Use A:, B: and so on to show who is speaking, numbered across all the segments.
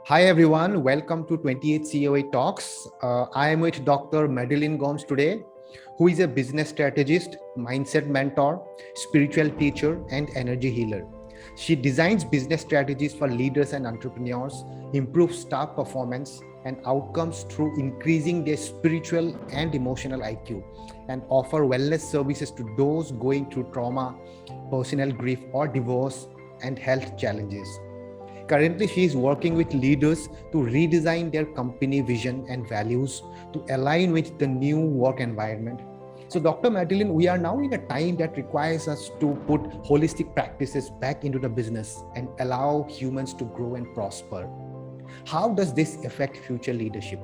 A: Hi everyone, welcome to 28 COA Talks. I am with Dr. Madelaine Gomes today, who is a business strategist, mindset mentor, spiritual teacher, and energy healer. She designs business strategies for leaders and entrepreneurs, improves staff performance and outcomes through increasing their spiritual and emotional IQ, and offer wellness services to those going through trauma, personal grief, or divorce and health challenges. Currently, she is working with leaders to redesign their company vision and values to align with the new work environment. So, Dr. Madeleine, we are now in a time that requires us to put holistic practices back into the business and allow humans to grow and prosper. How does this affect future leadership?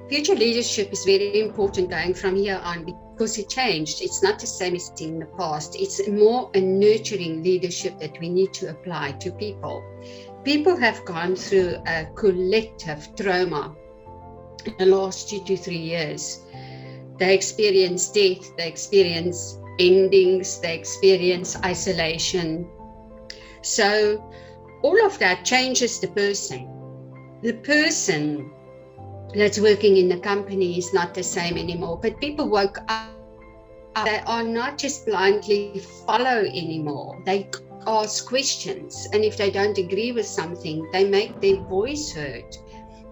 B: Future leadership is very important going from here on because it changed. It's not the same as in the past. It's more a nurturing leadership that we need to apply to people. People have gone through a collective trauma in the last 2 to 3 years. They experience death, they experience endings, they experience isolation. So all of that changes the person. The person that's working in the company is not the same anymore. But people woke up. They are not just blindly follow anymore. They ask questions. And if they don't agree with something, they make their voice heard.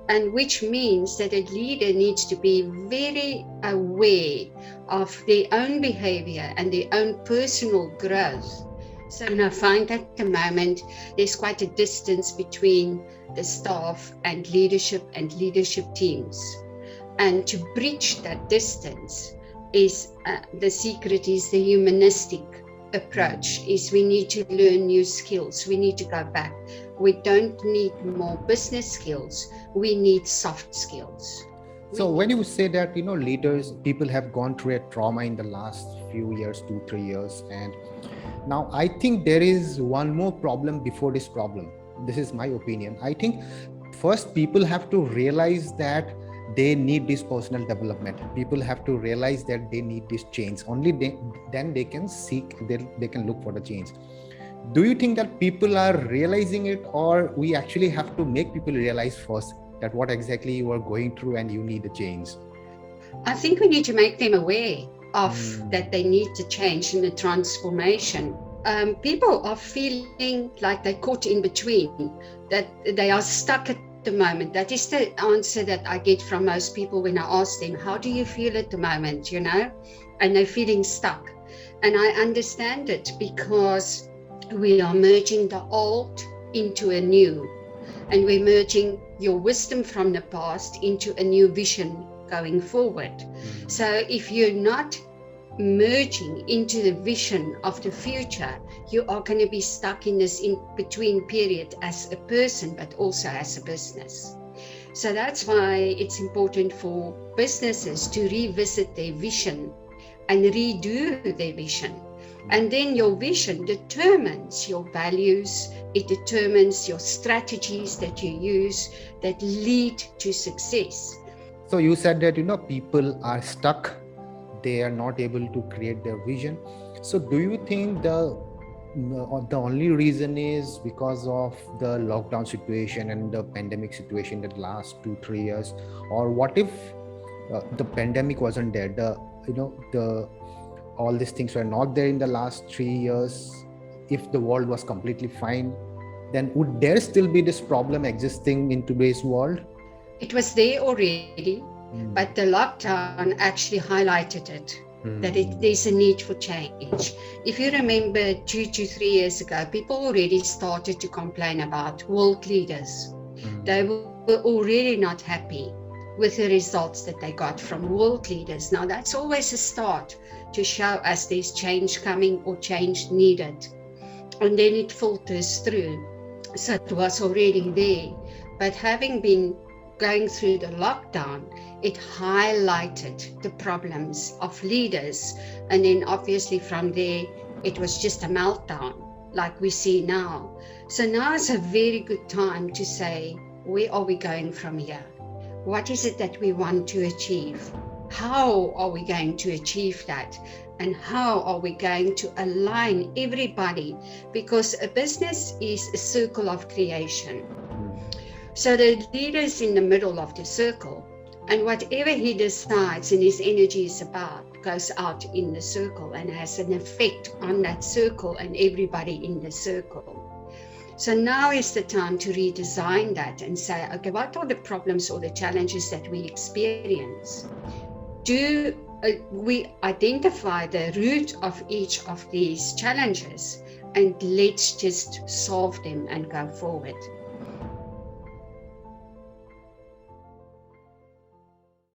B: And which means that a leader needs to be very aware of their own behavior and their own personal growth. So I find at the moment there's quite a distance between the staff and leadership teams. And to bridge that distance is the secret is the humanistic approach, is we need to learn new skills. We need to go back. We don't need more business skills. We need soft skills.
A: So when you say that, leaders, people have gone through a trauma in the last few years, 2, 3 years, and now I think there is one more problem before this problem. This is my opinion. I think first people have to realize that they need this personal development. People have to realize that they need this change. Only then they can seek, they can look for the change. Do you think that people are realizing it, or we actually have to make people realize first that what exactly you are going through and you need a change?
B: I think we need to make them aware of that they need to change in the transformation. People are feeling like they're caught in between, that they are stuck at the moment. That is the answer that I get from most people when I ask them, how do you feel at the moment, And they're feeling stuck. And I understand it because we are merging the old into a new. And we're merging your wisdom from the past into a new vision going forward. So if you're not merging into the vision of the future, you are going to be stuck in this in-between period as a person, but also as a business. So that's why it's important for businesses to revisit their vision and redo their vision. And then your vision determines your values, it determines your strategies that you use that lead to success.
A: So you said that, people are stuck, they are not able to create their vision. So do you think the only reason is because of the lockdown situation and the pandemic situation that last 2, 3 years? Or what if the pandemic wasn't there? All these things were not there in the last 3 years. If the world was completely fine, then would there still be this problem existing in today's world?
B: It was there already, but the lockdown actually highlighted it, that there's a need for change. If you remember 2 to 3 years ago, people already started to complain about world leaders. They were already not happy with the results that they got from world leaders. Now that's always a start to show us there's change coming or change needed. And then it filters through. So it was already there. But having been going through the lockdown, it highlighted the problems of leaders. And then obviously from there, it was just a meltdown like we see now. So now is a very good time to say, where are we going from here? What is it that we want to achieve? How are we going to achieve that? And how are we going to align everybody? Because a business is a circle of creation. So the leader is in the middle of the circle, and whatever he decides and his energy is about goes out in the circle and has an effect on that circle and everybody in the circle. So now is the time to redesign that and say, okay, what are the problems or the challenges that we experience? Do we identify the root of each of these challenges, and let's just solve them and go forward.